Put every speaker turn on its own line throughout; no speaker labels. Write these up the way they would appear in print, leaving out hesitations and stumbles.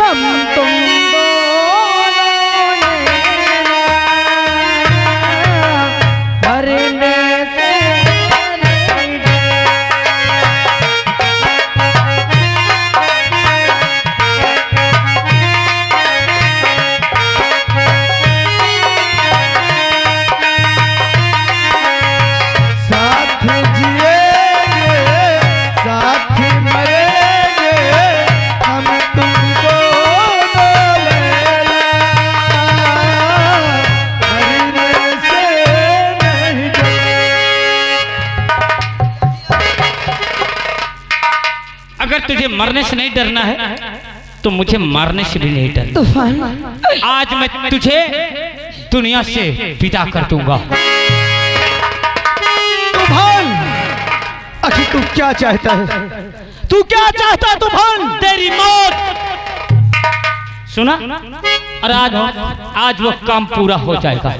हम तुम भरने से नहीं डरे।
साथ जिएंगे साथ मरेंगे हम तुमको लैला मरने से नहीं डरे।
अगर तुझे मरने से नहीं डरना है तो मुझे मारने से भी नहीं डरना।
तूफान
आज मैं तुझे दुनिया से विदा कर दूंगा।
तूफान आखिर तू क्या चाहता है? तू क्या चाहता है तूफान?
तेरी मौत। सुना? और आज वो काम पूरा हो जाएगा।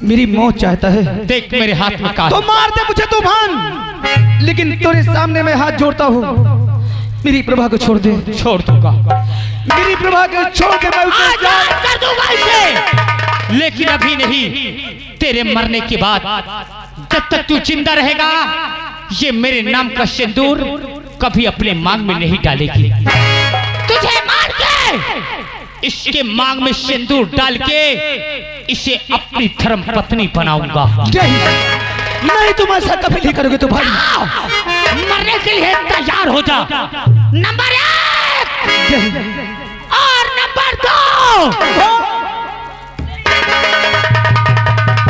मेरी मौत चाहता है?
देख मेरे हाथ में काट।
तो मार दे मुझे तूफान, लेकिन तेरे सामने मैं हाथ जोड़ता हूँ, मेरी प्रभा को छोड़ दे।
छोड़ दूंगा।
मेरी प्रभा को छोड़ दे, मैं उसे
आज कर दूंगा इसे। लेकिन अभी नहीं, तेरे मरने के बाद जब तक तू जिंदा रहेगा ये मेरे नाम का सिंदूर कभी अपने मांग में नहीं डालेगी। तुझे मार के इसके मांग में सिंदूर डाल के इसे अपनी धर्म पत्नी बनाऊंगा।
नहीं तुम ऐसा कभी नहीं करोगे तूफान।
मरने के लिए तैयार हो जा। नंबर 1 और नंबर 2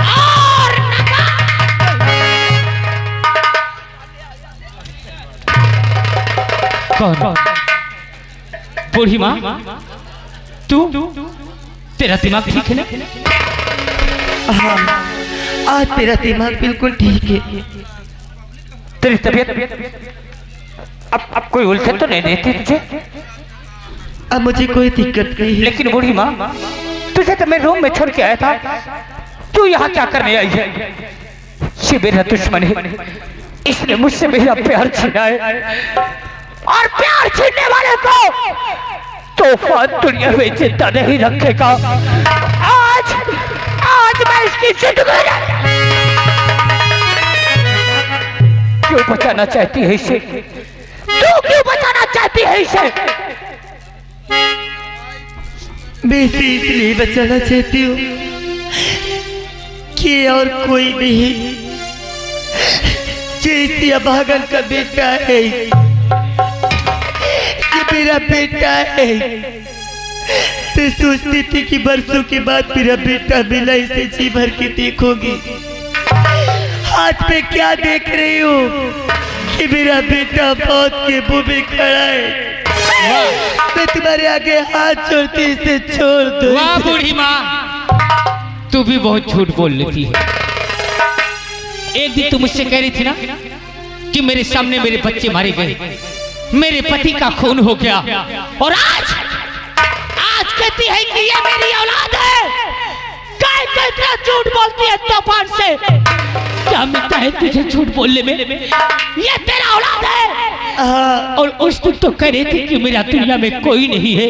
और कौन? बूढ़ी माँ, तू तेरा दिमाग ठीक है ना?
हाँ, आज तेरा दिमाग बिल्कुल ठीक है।
तेरी तबीयत अब कोई उलझन तो नहीं देती तुझे?
अब मुझे कोई दिक्कत नहीं है।
लेकिन बूढ़ी माँ, तुझे तो मैं रूम में छोड़ के आया था, तू यहाँ क्या करने आई है? ये मेरा दुश्मन है, इसने मुझसे मेरा प्यार छीना है और प्यार छीनने वाले को तूफान दुनिया में जिंदा नहीं रखेगा। आज मैं इसकी जिंदगी क्यों बचाना चाहती है इसे? तू क्यों बचाना चाहती है इसे?
मैं इसे इसलिए बचाना चाहती हूँ कि और कोई नहीं, जैसे अभागन का बेटा है, ये मेरा बेटा है। मैं सोचती थी कि बरसों के बाद मेरा बेटा मिला, इसे जी भर के देखोगी। हाथ पे क्या देख रही हूँ कि मेरा बेटा मौत के मुंह में खड़ा है। मैं तुम्हारे आगे हाथ जोड़ती इसे छोड़ दो।
वाह बूढ़ी माँ, तू भी बहुत झूठ बोल लेती है। एक दिन तू मुझसे कह रही थी ना कि मेरे सामने मेरे बच्चे मारे गए, मेरे पति का खून हो गया, और आज कहती है कि ये मेरी औलाद है। क्या इतना झूठ बोलती है तूफान से? क्या मिलता है तुझे झूठ बोलने में? ये तेरा औलाद है। और उस दिन तो कह रही थी कि मेरा दुनिया में कोई नहीं है।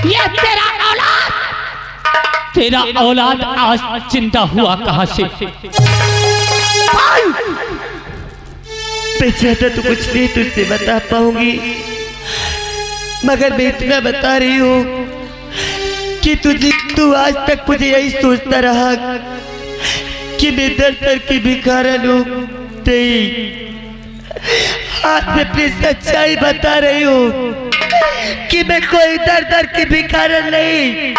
ये तेरा औलाद आज जिंदा हुआ कहां से?
मैं चाहता तो कुछ नहीं तुझसे बता पाऊंगी, मगर मैं इतना बता रही हूँ कि तू आज तक मुझे यही सोचता रहा कि मैं दर दर की भिखारन हूँ। आज मैं अपनी सच्चाई बता रही हूँ कि मैं कोई दर दर की भिखारन नहीं,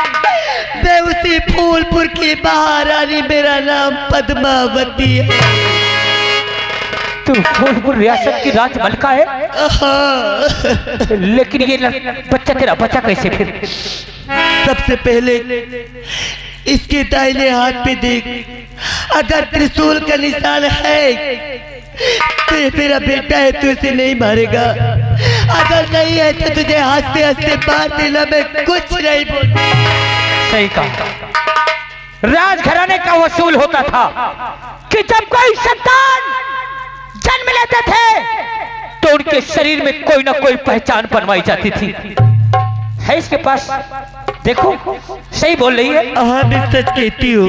मैं उसी फूलपुर की महारानी, मेरा नाम पद्मावती है।
तू फूलपुर रियासत की राजमलका है? लेकिन ये बच्चा तेरा बच्चा कैसे फिर?
सबसे पहले इसके दाहिने हाथ पे देख, अगर त्रिशूल का निशान है तो ये मेरा बेटा है, तू इसे नहीं मारेगा। अगर नहीं है तो तुझे हंसते हंसते मार देना, मैं कुछ नहीं बोल।
सही कहा। राजघराने का वसूल होता था कि जब कोई संतान जन्म लेते थे तो उनके शरीर में कोई ना कोई पहचान बनवाई जाती थी। है इसके पास? देखो सही बोल रही है।
हाँ मैं सच कहती हूँ।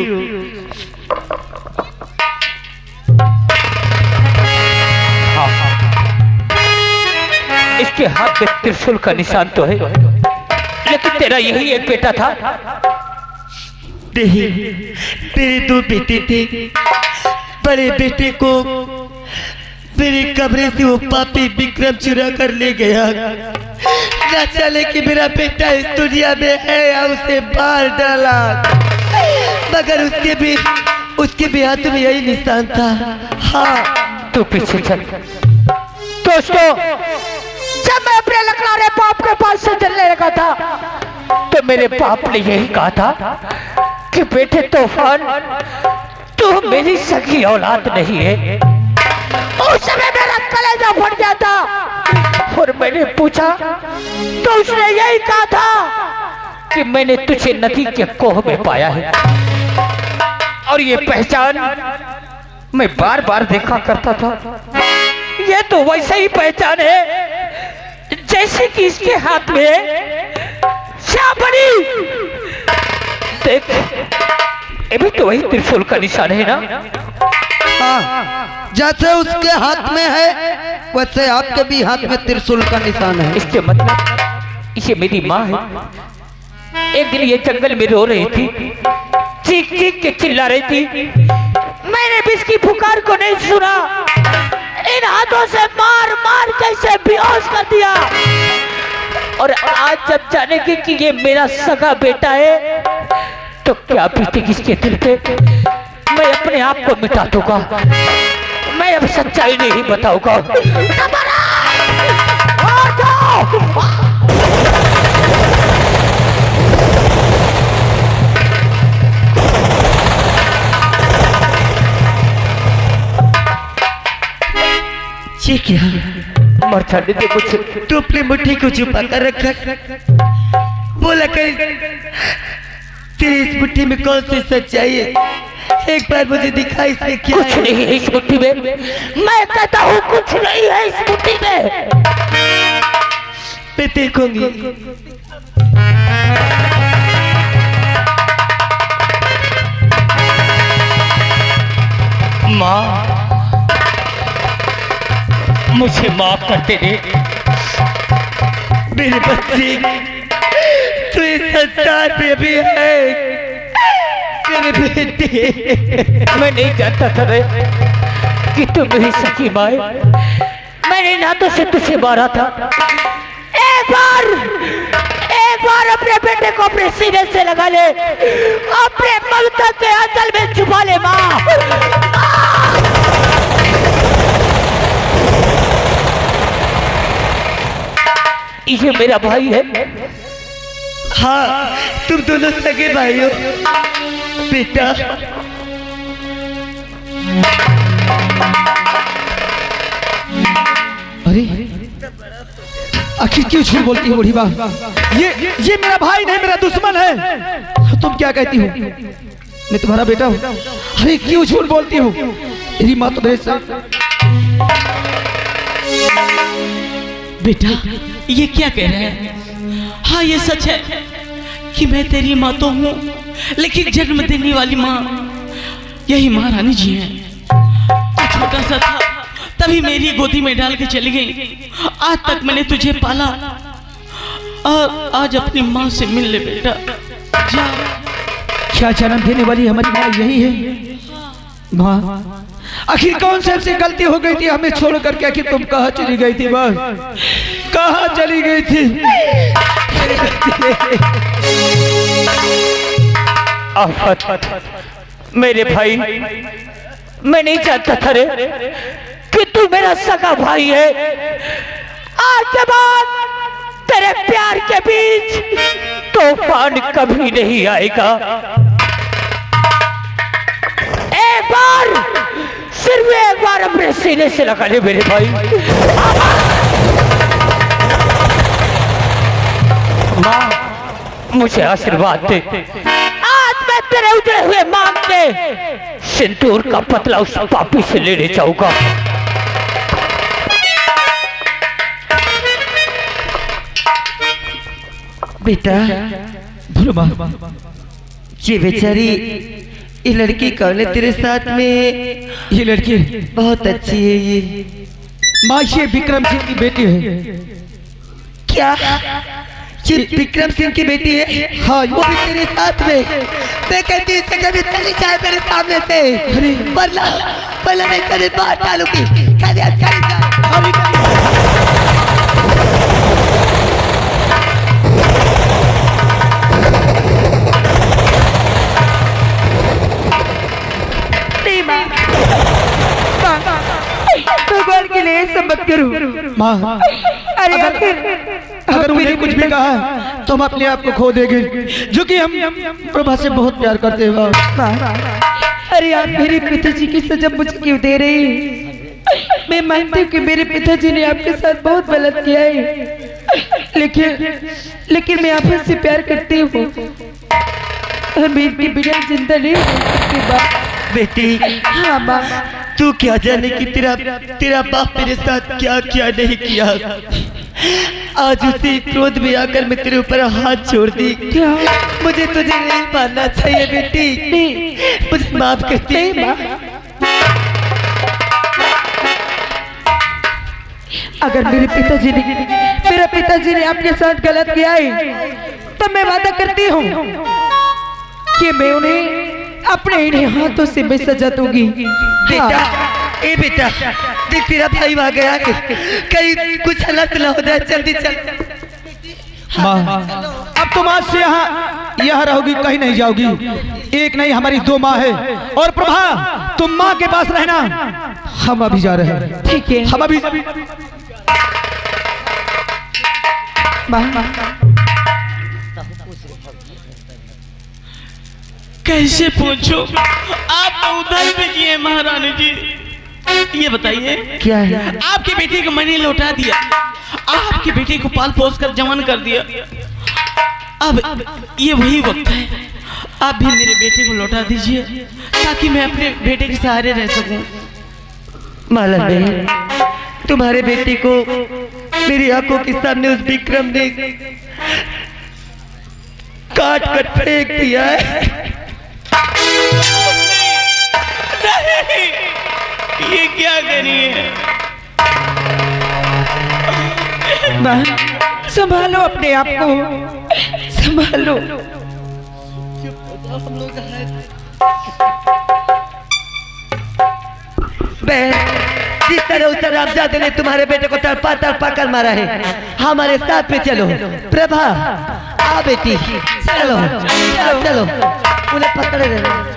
इसके हाथ में त्रिशूल का निशान तो है, लेकिन तेरा यही एक बेटा था।
नहीं, तेरे दो बेटे थे। बड़े बेटे को मेरे कमरे से वो पापी विक्रम चुरा कर ले गया। ना चले कि मेरा बेटा इस दुनिया में है या उसे मार डाला, मगर उसके भी हाथ में यही निशान था। हाँ
तू पीछे चल। दोस्तों, जब मैं अपने लकड़ारे बाप के पास से चलने लगा था तो मेरे बाप ने यही कहा था कि बेटे तूफान, तू मेरी सगी औलाद नहीं है। उस समय मेरा कलेजा फट जाता और मैंने पूछा तो उसने यही कहा था कि मैंने तुझे नदी के कोह में पाया है। और ये पहचान मैं बार बार देखा करता था। ये तो वैसे ही पहचान है जैसे कि इसके हाथ में शाबरी। देख, ये भी तो वही त्रिशूल का निशान है ना?
हाँ, जैसे उसके हाथ में है वैसे आपके भी हाथ में त्रिशूल का निशान है।
इसके मतलब ये मेरी माँ है। एक दिन ये जंगल में रो रही थी, चीख चीख के चिल्ला रही थी। मैंने भी इसकी पुकार को नहीं सुना, इन हाथों से मार मार के इसे बेहोश कर दिया। और आज जब जाने कि ये मेरा सगा बेटा है तो क्या बीतेगी इसके दिल पे? मैं अपने आप को मिटा दूंगा, मैं अब सच्चाई नहीं बताऊंगा।
ये क्या?
मर जाने दे मुझे।
तू अपनी मुट्ठी को छुपा कर रखा, बोला कर तेरी इस मुट्ठी में कौन सी सच्चाई है? एक बार मुझे दिखा इसमें क्या
कुछ
है?
नहीं है इस मुट्ठी में। मैं कहता हूँ कुछ नहीं है इस मुट्ठी में।
मैं देखूंगी।
माँ, मुझे माफ करते दे।
मेरे बच्चे, तू इस संसार में भी है मेरे बेटे।
मैं नहीं जानता था रे कि तू मेरी सखी माँ है। मैंने नातों से तुझे मारा था। एक बार अपने बेटे को अपने सीने से लगा ले, अपने ममता के आंचल में छुपा ले माँ। ये मेरा भाई है।
हाँ, तुम दोनों सगे भाई हो बेटा।
अरे आखिर क्यों झूठ बोलती हो बूढ़ी माँ? ये मेरा भाई नहीं, मेरा दुश्मन है। तुम क्या कहती हो? मैं तुम्हारा बेटा हूँ। अरे क्यों झूठ बोलती हो? मेरी माँ तो मेरे से।
बेटा, ये क्या कह रहे हैं? हाँ ये सच है कि मैं तेरी माँ तो हूँ, लेकिन जन्म देने वाली माँ यही महारानी जी हैं। तू छोटा सा था तभी मेरी गोदी में डाल के चली गई। आज तक मैंने तुझे पाला और आज अपनी माँ से मिल ले बेटा। जा।
क्या जन्म देने वाली हमारी माँ यही है? माँ, आखिर कौन से हमसे गलती हो गई थी हमें छोड़ करके? आखिर तुम कहाँ चली गई थी माँ? कहाँ चली गई थी?
मेरे भाई, मैं नहीं जानता था रे कि तू मेरा सगा भाई है। आज के बाद तेरे प्यार के बीच तूफान कभी नहीं आएगा। एक बार, सिर्फ एक बार अपने सीने से लगा ले मेरे भाई। माँ, मुझे आशीर्वाद दे। आज मैं तेरे उजड़े हुए मांग पे सिंदूर का पतला उस पापी से लेने जाऊंगा।
बेटा
बोलो माँ।
ये बेचारी ये लड़की कौन है तेरे साथ में?
ये लड़की
बहुत अच्छी है ये।
माँ, ये विक्रम सिंह की बेटी है।
क्या ये विक्रम सिंह की बेटी है?
हाँ,
वो भी तेरे साथ में? मैं कहती हूँ इसे कभी चली जाए मेरे सामने से, वरना मैं कभी बाहर डालूंगी। चली जाए। भगवान के लिए सब मत करो
माँ।
अरे
अगर उन्हें कुछ भी कहा है तो हम अपने आप को खो देंगे, जो कि हम प्रभा से बहुत प्यार करते हैं माँ।
अरे आप मेरे पिताजी की सजा मुझे क्यों दे रही हैं? मैं मानती हूँ कि मेरे पिताजी ने आपके साथ बहुत गलत किया है, लेकिन मैं आपसे प्यार करती हूँ और मैं इनके बिना जिंदा नहीं हो सकती। बेटी, हाँ माँ, तू क्या जाने कि तेरा बाप मेरे साथ क्या क्या नहीं किया। आज उसी क्रोध में आकर मैं तेरे ऊपर हाथ छोड़ दी। क्या मुझे तुझे नहीं मानना चाहिए बेटी? मुझे माफ करती है माँ। अगर मेरे पिताजी ने आपके साथ गलत किया है तो मैं वादा करती हूँ कि मैं उन्हें अपने इन्हीं हाथों से मैं सजा दूंगी। बेटा, ए बेटा, देख तेरा भाई वहां गया है, कहीं कुछ हालत ना हो जाए, जल्दी चल।
माँ, अब तुम आज से यहाँ रहोगी, कहीं नहीं जाओगी। एक नहीं हमारी दो माँ है। और प्रभा, तुम माँ के पास रहना, हम अभी जा रहे हैं।
ठीक है,
हम अभी
कैसे पूछो, आप तो उधर भी किए महारानी जी। ये बताइए
क्या है?
आपकी बेटी को मैंने लौटा दिया, आपकी बेटी को पाल पोस कर जवान कर दिया। अब ये वही वक्त है, आप भी मेरे बेटे को लौटा दीजिए ताकि मैं अपने बेटे के सहारे रह सकूं।
माला बहन, तुम्हारे बेटे को मेरी आंखों के सामने उस विक्रम ने काट कर फेंक दिया है।
नहीं, ये क्या करिए?
संभालो अपने आप को, संभालो। बहन, जिस तरह उस रामजादे ने तुम्हारे बेटे को तड़पा कर मारा है, हमारे साथ में चलो। प्रभा, आ बेटी, चलो चलो चलो, उन्हें पकड़े रहना।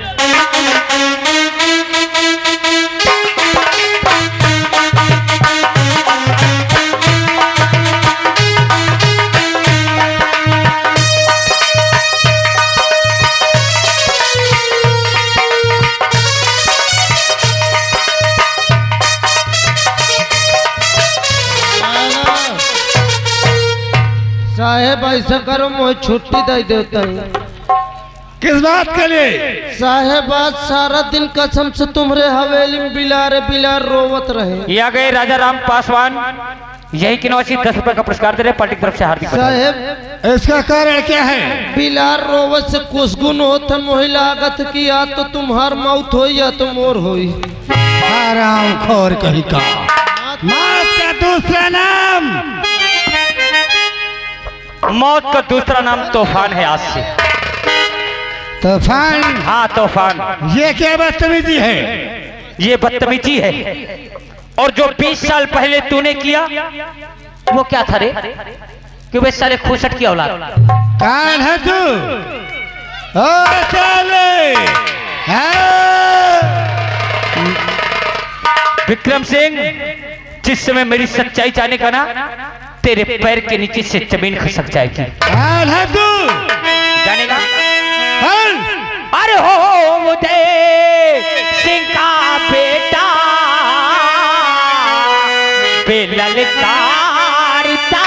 साहेब ऐसा करो, मुझे छुट्टी दे देता है।
किस बात के लिए?
साहेब आज सारा दिन कसम से तुम्हारे हवेली में बिलार रोवत रहे।
या गए राजा राम पासवान, यही की नौसी 10 रुपए का पुरस्कार दे रहे, पार्टी की तरफ से हार्दिक
साहेब
इसका कारण क्या है?
बिलार रोवत से कुछ गुण होता, मोहि लागत की या तो तुम्हार मौत हो या तो मोर होई।
हराम खोर कहीं का मौत का दूसरा नाम,
मौत का दूसरा नाम तूफान है। आज से
तूफान?
हाँ तूफान।
ये क्या बदतमीजी है?
ये बदतमीजी है, और जो 20 साल पहले तूने किया वो क्या था रे? कि वे साले खूसट की औलाद।
कौन है तू? ओ साले,
विक्रम सिंह, जिस समय मेरी सच्चाई जाने का ना, तेरे पैर के नीचे से जमीन खिसक जाएगी।
कौन है तू?
जानेगा? अरे हो मुझे सिंह का बेटा, ललकारता,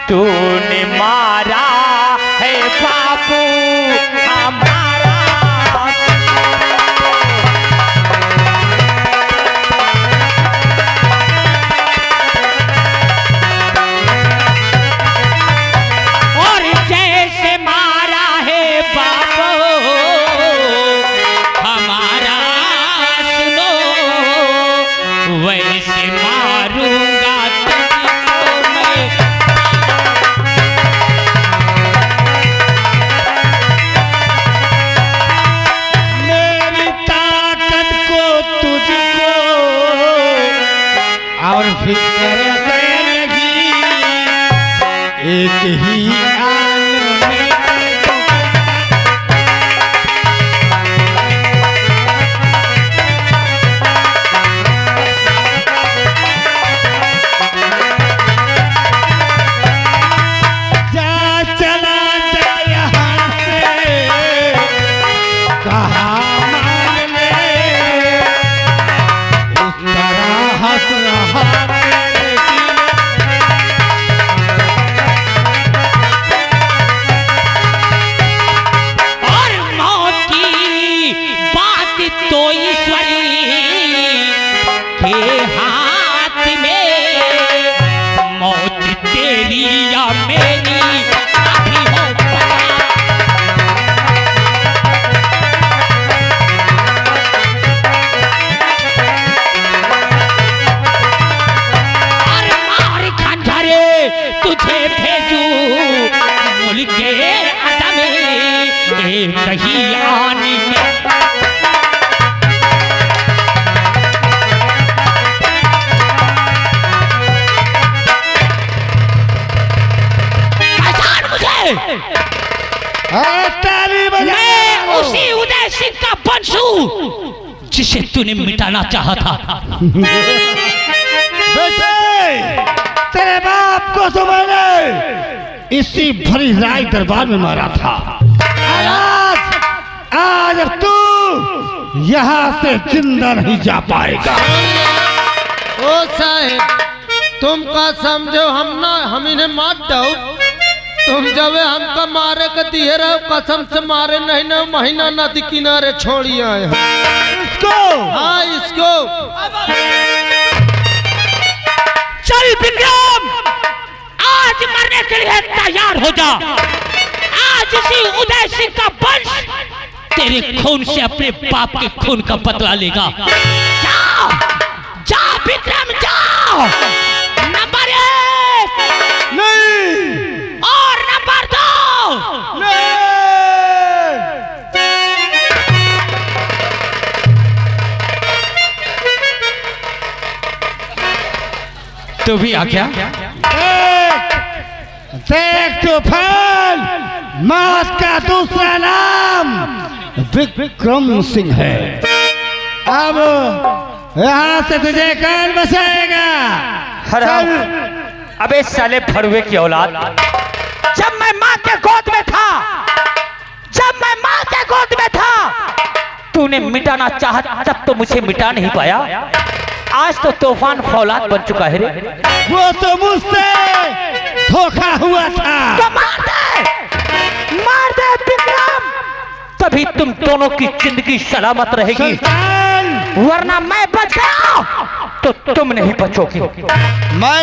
तूने मारा है बाबू हमारा।
एक ही आन में
कहीं आने में पहचान मुझे। मैं उसी उदय सिंह का वंश हूं जिसे तूने मिटाना चाहा था।
बेटे, तेरे बाप को तो मैंने इसी भरी राय दरबार में मारा था। आज तू यहाँ से जिंदा नहीं जा पाएगा।
ओ साहेब, तुम का समझो हम इन्हें मार दो। तुम जब हमका मारे के दिए रहो, कसम से मारे नहीं ना, महीना नदी किनारे छोड़ी आए हम
इसको।
हाँ इसको।
चल विक्रम, आज मरने के लिए तैयार हो जा। आज इसी उदय सिंह का वंश तेरे खून से अपने बाप के खून का बदला लेगा। जाओ जाओ विक्रम, जाओ। नंबर 1
नहीं
और नंबर 2
नहीं।
तू भी आ गया।
देख तूफान, मौत का दूसरा नाम विक्रम सिंह है। अब यहाँ से तुझे कौन बचाएगा?
हराम, अबे साले भड़वे की औलाद, जब मैं माँ के गोद में था, तूने मिटाना चाहा तब तो मुझे मिटा नहीं पाया। आज तो तूफान फौलाद बन चुका है रे।
वो तो मुझसे धोखा हुआ था।
तो मार दे विक्रम, तभी तुम दोनों की जिंदगी सलामत रहेगी, वरना मैं बच गया तो तुम नहीं बचोगी।
मैं